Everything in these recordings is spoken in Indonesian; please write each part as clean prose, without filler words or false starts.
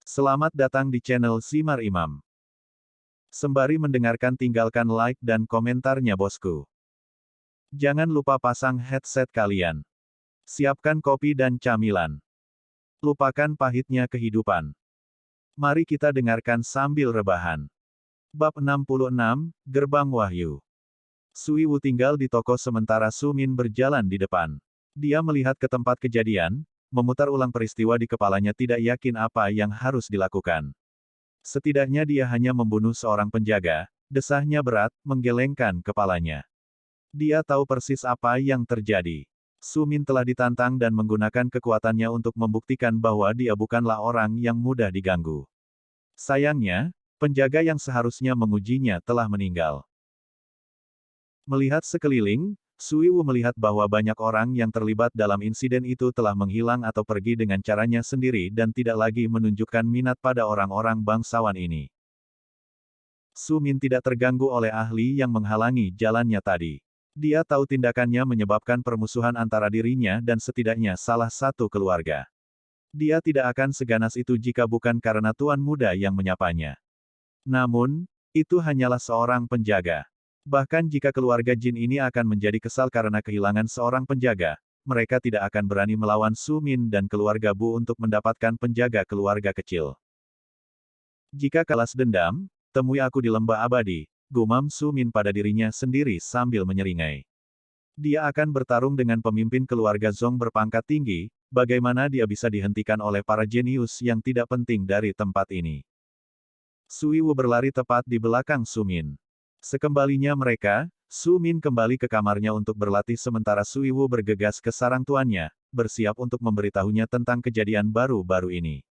Selamat datang di channel Simar Imam. Sembari mendengarkan tinggalkan like dan komentarnya bosku. Jangan lupa pasang headset kalian. Siapkan kopi dan camilan. Lupakan pahitnya kehidupan. Mari kita dengarkan sambil rebahan. Bab 66, Gerbang Wahyu. Sui Wu tinggal di toko sementara Su Min berjalan di depan. Dia melihat ke tempat kejadian, memutar ulang peristiwa di kepalanya tidak yakin apa yang harus dilakukan. Setidaknya dia hanya membunuh seorang penjaga, desahnya berat, menggelengkan kepalanya. Dia tahu persis apa yang terjadi. Su Min telah ditantang dan menggunakan kekuatannya untuk membuktikan bahwa dia bukanlah orang yang mudah diganggu. Sayangnya, penjaga yang seharusnya mengujinya telah meninggal. Melihat sekeliling, Sui Wu melihat bahwa banyak orang yang terlibat dalam insiden itu telah menghilang atau pergi dengan caranya sendiri dan tidak lagi menunjukkan minat pada orang-orang bangsawan ini. Su Min tidak terganggu oleh ahli yang menghalangi jalannya tadi. Dia tahu tindakannya menyebabkan permusuhan antara dirinya dan setidaknya salah satu keluarga. Dia tidak akan seganas itu jika bukan karena tuan muda yang menyapanya. Namun, itu hanyalah seorang penjaga. Bahkan jika keluarga Jin ini akan menjadi kesal karena kehilangan seorang penjaga, mereka tidak akan berani melawan Su Min dan keluarga Bu untuk mendapatkan penjaga keluarga kecil. Jika kalas dendam, temui aku di lembah abadi, gumam Su Min pada dirinya sendiri sambil menyeringai. Dia akan bertarung dengan pemimpin keluarga Zong berpangkat tinggi, bagaimana dia bisa dihentikan oleh para jenius yang tidak penting dari tempat ini. Sui Wu berlari tepat di belakang Su Min. Sekembalinya mereka, Su Min kembali ke kamarnya untuk berlatih sementara Sui Wu bergegas ke sarang tuannya, bersiap untuk memberitahunya tentang kejadian baru-baru ini.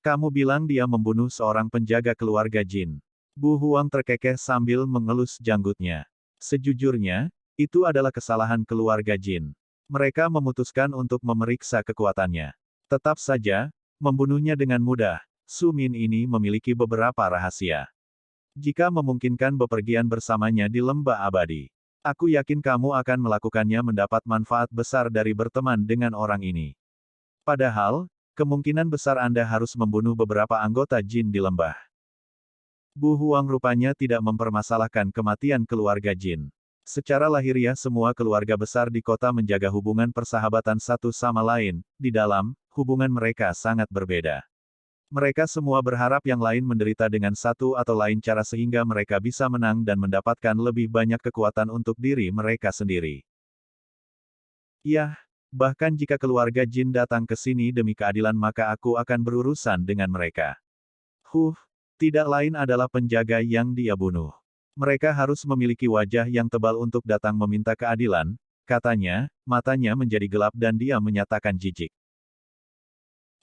Kamu bilang dia membunuh seorang penjaga keluarga Jin. Bu Huang terkekeh sambil mengelus janggutnya. Sejujurnya, itu adalah kesalahan keluarga Jin. Mereka memutuskan untuk memeriksa kekuatannya. Tetap saja, membunuhnya dengan mudah. Su Min ini memiliki beberapa rahasia. Jika memungkinkan bepergian bersamanya di lembah abadi, aku yakin kamu akan melakukannya mendapat manfaat besar dari berteman dengan orang ini. Padahal, kemungkinan besar Anda harus membunuh beberapa anggota Jin di lembah. Bu Huang rupanya tidak mempermasalahkan kematian keluarga Jin. Secara lahiriah semua keluarga besar di kota menjaga hubungan persahabatan satu sama lain, di dalam, hubungan mereka sangat berbeda. Mereka semua berharap yang lain menderita dengan satu atau lain cara sehingga mereka bisa menang dan mendapatkan lebih banyak kekuatan untuk diri mereka sendiri. Yah, bahkan jika keluarga Jin datang ke sini demi keadilan maka aku akan berurusan dengan mereka. Tidak lain adalah penjaga yang dia bunuh. Mereka harus memiliki wajah yang tebal untuk datang meminta keadilan, katanya, matanya menjadi gelap dan dia menyatakan jijik.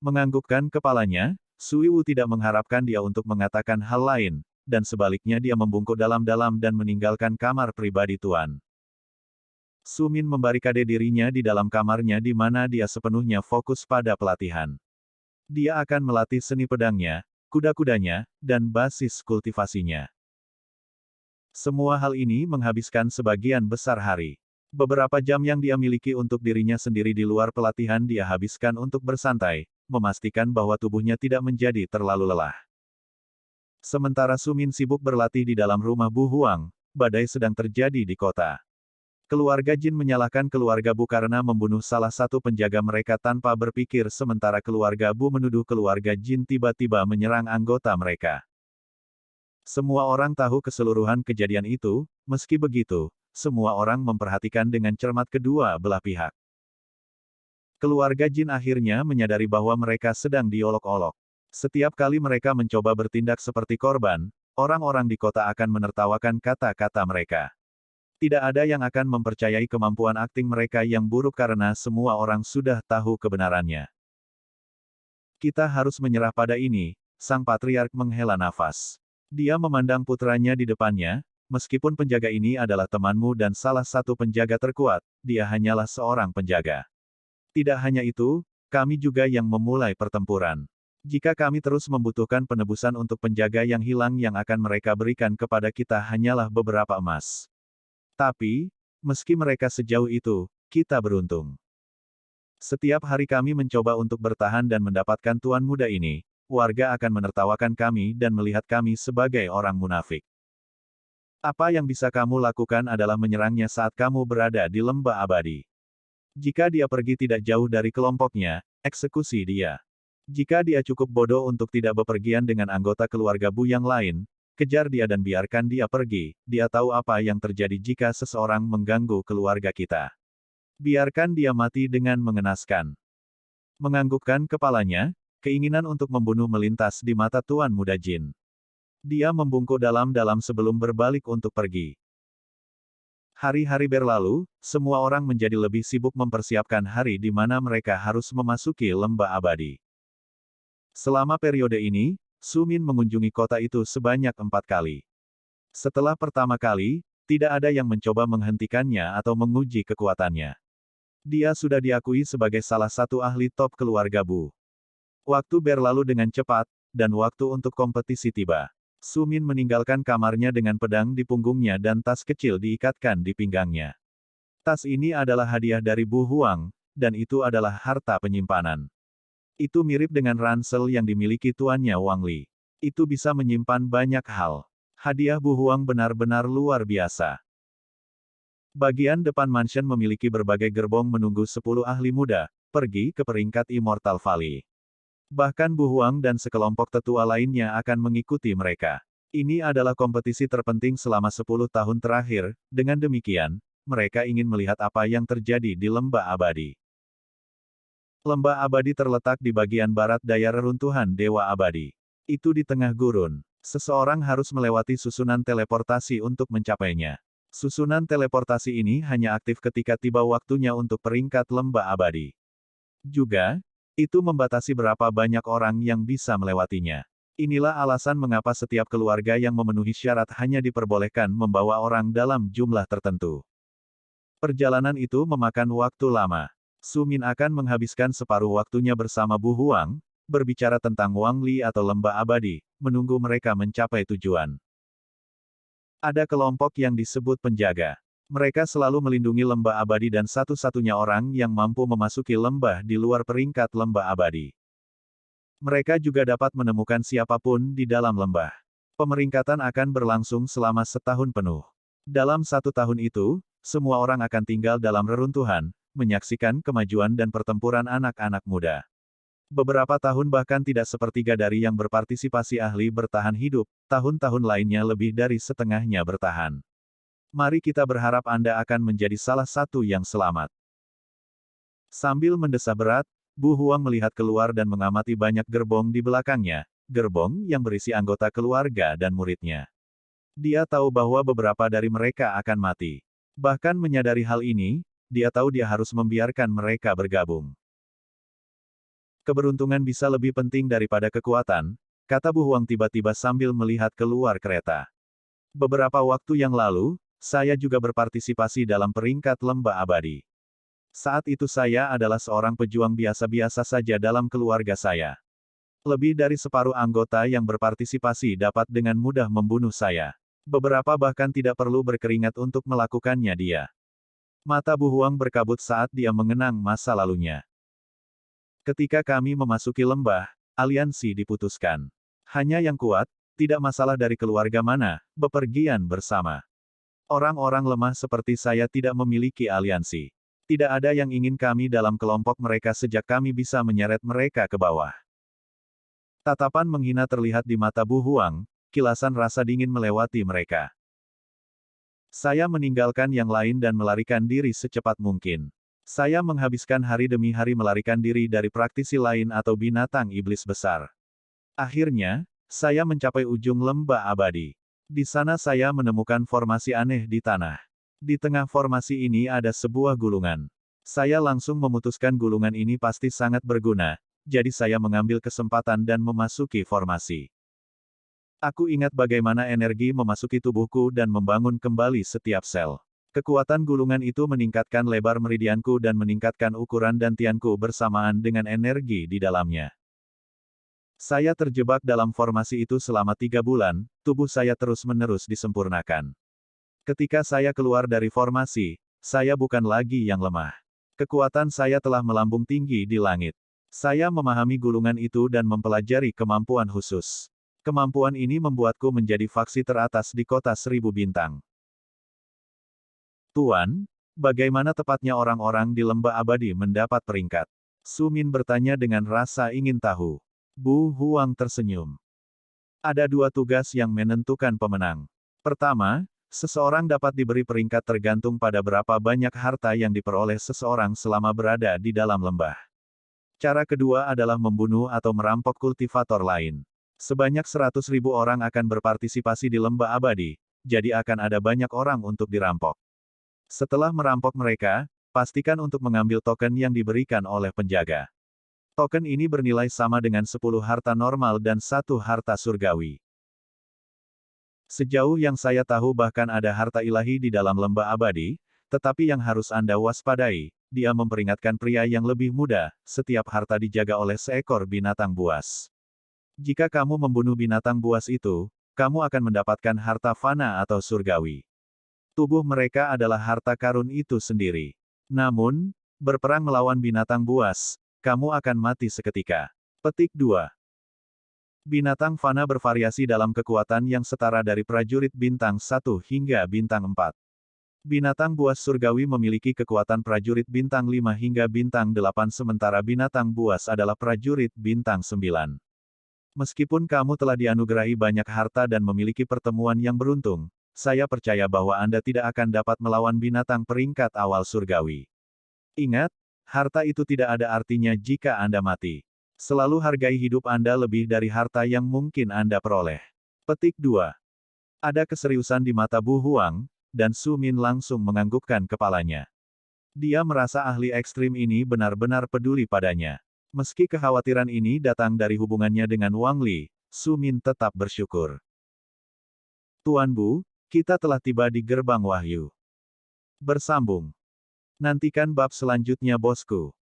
Menganggukkan kepalanya, Sui Wu tidak mengharapkan dia untuk mengatakan hal lain, dan sebaliknya dia membungkuk dalam-dalam dan meninggalkan kamar pribadi tuan. Su Min membarikade dirinya di dalam kamarnya di mana dia sepenuhnya fokus pada pelatihan. Dia akan melatih seni pedangnya, kuda-kudanya, dan basis kultivasinya. Semua hal ini menghabiskan sebagian besar hari. Beberapa jam yang dia miliki untuk dirinya sendiri di luar pelatihan dia habiskan untuk bersantai, memastikan bahwa tubuhnya tidak menjadi terlalu lelah. Sementara Su Min sibuk berlatih di dalam rumah Bu Huang, badai sedang terjadi di kota. Keluarga Jin menyalahkan keluarga Bu karena membunuh salah satu penjaga mereka tanpa berpikir sementara keluarga Bu menuduh keluarga Jin tiba-tiba menyerang anggota mereka. Semua orang tahu keseluruhan kejadian itu, meski begitu, semua orang memperhatikan dengan cermat kedua belah pihak. Keluarga Jin akhirnya menyadari bahwa mereka sedang diolok-olok. Setiap kali mereka mencoba bertindak seperti korban, orang-orang di kota akan menertawakan kata-kata mereka. Tidak ada yang akan mempercayai kemampuan akting mereka yang buruk karena semua orang sudah tahu kebenarannya. Kita harus menyerah pada ini, sang patriark menghela nafas. Dia memandang putranya di depannya, meskipun penjaga ini adalah temanmu dan salah satu penjaga terkuat, dia hanyalah seorang penjaga. Tidak hanya itu, kami juga yang memulai pertempuran. Jika kami terus membutuhkan penebusan untuk penjaga yang hilang yang akan mereka berikan kepada kita hanyalah beberapa emas. Tapi, meski mereka sejauh itu, kita beruntung. Setiap hari kami mencoba untuk bertahan dan mendapatkan tuan muda ini, warga akan menertawakan kami dan melihat kami sebagai orang munafik. Apa yang bisa kamu lakukan adalah menyerangnya saat kamu berada di lembah abadi. Jika dia pergi tidak jauh dari kelompoknya, eksekusi dia. Jika dia cukup bodoh untuk tidak bepergian dengan anggota keluarga Bu yang lain, kejar dia dan biarkan dia pergi, dia tahu apa yang terjadi jika seseorang mengganggu keluarga kita. Biarkan dia mati dengan mengenaskan. Menganggukkan kepalanya, keinginan untuk membunuh melintas di mata Tuan Muda Jin. Dia membungkuk dalam-dalam sebelum berbalik untuk pergi. Hari-hari berlalu, semua orang menjadi lebih sibuk mempersiapkan hari di mana mereka harus memasuki lembah abadi. Selama periode ini, Su Min mengunjungi kota itu sebanyak 4 kali. Setelah pertama kali, tidak ada yang mencoba menghentikannya atau menguji kekuatannya. Dia sudah diakui sebagai salah satu ahli top keluarga Bu. Waktu berlalu dengan cepat, dan waktu untuk kompetisi tiba. Su Min meninggalkan kamarnya dengan pedang di punggungnya dan tas kecil diikatkan di pinggangnya. Tas ini adalah hadiah dari Bu Huang, dan itu adalah harta penyimpanan. Itu mirip dengan ransel yang dimiliki tuannya Wang Li. Itu bisa menyimpan banyak hal. Hadiah Bu Huang benar-benar luar biasa. Bagian depan mansion memiliki berbagai gerbong menunggu 10 ahli muda, pergi ke peringkat Immortal Valley. Bahkan Bu Huang dan sekelompok tetua lainnya akan mengikuti mereka. Ini adalah kompetisi terpenting selama 10 tahun terakhir, dengan demikian, mereka ingin melihat apa yang terjadi di lembah abadi. Lembah abadi terletak di bagian barat daya reruntuhan Dewa Abadi. Itu di tengah gurun. Seseorang harus melewati susunan teleportasi untuk mencapainya. Susunan teleportasi ini hanya aktif ketika tiba waktunya untuk peringkat lembah abadi. Juga, itu membatasi berapa banyak orang yang bisa melewatinya. Inilah alasan mengapa setiap keluarga yang memenuhi syarat hanya diperbolehkan membawa orang dalam jumlah tertentu. Perjalanan itu memakan waktu lama. Su Min akan menghabiskan separuh waktunya bersama Bu Huang, berbicara tentang Wang Li atau lembah abadi, menunggu mereka mencapai tujuan. Ada kelompok yang disebut penjaga. Mereka selalu melindungi lembah abadi dan satu-satunya orang yang mampu memasuki lembah di luar peringkat lembah abadi. Mereka juga dapat menemukan siapapun di dalam lembah. Pemeringkatan akan berlangsung selama setahun penuh. Dalam 1 tahun itu, semua orang akan tinggal dalam reruntuhan, menyaksikan kemajuan dan pertempuran anak-anak muda. Beberapa tahun bahkan tidak sepertiga dari yang berpartisipasi ahli bertahan hidup, tahun-tahun lainnya lebih dari setengahnya bertahan. Mari kita berharap Anda akan menjadi salah satu yang selamat. Sambil mendesah berat, Bu Huang melihat keluar dan mengamati banyak gerbong di belakangnya, gerbong yang berisi anggota keluarga dan muridnya. Dia tahu bahwa beberapa dari mereka akan mati. Bahkan menyadari hal ini, dia tahu dia harus membiarkan mereka bergabung. Keberuntungan bisa lebih penting daripada kekuatan, kata Bu Huang tiba-tiba sambil melihat keluar kereta. Beberapa waktu yang lalu, saya juga berpartisipasi dalam peringkat lembah abadi. Saat itu saya adalah seorang pejuang biasa-biasa saja dalam keluarga saya. Lebih dari separuh anggota yang berpartisipasi dapat dengan mudah membunuh saya. Beberapa bahkan tidak perlu berkeringat untuk melakukannya dia. Mata Bu Huang berkabut saat dia mengenang masa lalunya. Ketika kami memasuki lembah, aliansi diputuskan. Hanya yang kuat, tidak masalah dari keluarga mana, bepergian bersama. Orang-orang lemah seperti saya tidak memiliki aliansi. Tidak ada yang ingin kami dalam kelompok mereka sejak kami bisa menyeret mereka ke bawah. Tatapan menghina terlihat di mata Bu Huang, kilasan rasa dingin melewati mereka. Saya meninggalkan yang lain dan melarikan diri secepat mungkin. Saya menghabiskan hari demi hari melarikan diri dari praktisi lain atau binatang iblis besar. Akhirnya, saya mencapai ujung lembah abadi. Di sana saya menemukan formasi aneh di tanah. Di tengah formasi ini ada sebuah gulungan. Saya langsung memutuskan gulungan ini pasti sangat berguna, jadi saya mengambil kesempatan dan memasuki formasi. Aku ingat bagaimana energi memasuki tubuhku dan membangun kembali setiap sel. Kekuatan gulungan itu meningkatkan lebar meridianku dan meningkatkan ukuran dantianku bersamaan dengan energi di dalamnya. Saya terjebak dalam formasi itu selama 3 bulan, tubuh saya terus-menerus disempurnakan. Ketika saya keluar dari formasi, saya bukan lagi yang lemah. Kekuatan saya telah melambung tinggi di langit. Saya memahami gulungan itu dan mempelajari kemampuan khusus. Kemampuan ini membuatku menjadi faksi teratas di kota 1000 bintang. Tuan, bagaimana tepatnya orang-orang di lembah abadi mendapat peringkat? Su Min bertanya dengan rasa ingin tahu. Bu Huang tersenyum. Ada dua tugas yang menentukan pemenang. Pertama, seseorang dapat diberi peringkat tergantung pada berapa banyak harta yang diperoleh seseorang selama berada di dalam lembah. Cara kedua adalah membunuh atau merampok kultivator lain. Sebanyak 100.000 orang akan berpartisipasi di lembah abadi, jadi akan ada banyak orang untuk dirampok. Setelah merampok mereka, pastikan untuk mengambil token yang diberikan oleh penjaga. Token ini bernilai sama dengan 10 harta normal dan 1 harta surgawi. Sejauh yang saya tahu bahkan ada harta ilahi di dalam lembah abadi, tetapi yang harus Anda waspadai, dia memperingatkan pria yang lebih muda, setiap harta dijaga oleh seekor binatang buas. Jika kamu membunuh binatang buas itu, kamu akan mendapatkan harta fana atau surgawi. Tubuh mereka adalah harta karun itu sendiri. Namun, berperang melawan binatang buas, kamu akan mati seketika. Petik 2. Binatang fana bervariasi dalam kekuatan yang setara dari prajurit bintang 1 hingga bintang 4. Binatang buas surgawi memiliki kekuatan prajurit bintang 5 hingga bintang 8 sementara binatang buas adalah prajurit bintang 9. Meskipun kamu telah dianugerahi banyak harta dan memiliki pertemuan yang beruntung, saya percaya bahwa Anda tidak akan dapat melawan binatang peringkat awal surgawi. Ingat, harta itu tidak ada artinya jika Anda mati. Selalu hargai hidup Anda lebih dari harta yang mungkin Anda peroleh. Petik 2. Ada keseriusan di mata Bu Huang, dan Su Min langsung menganggukkan kepalanya. Dia merasa ahli ekstrim ini benar-benar peduli padanya. Meski kekhawatiran ini datang dari hubungannya dengan Wang Li, Su Min tetap bersyukur. Tuan Bu, kita telah tiba di gerbang wahyu. Bersambung. Nantikan bab selanjutnya bosku.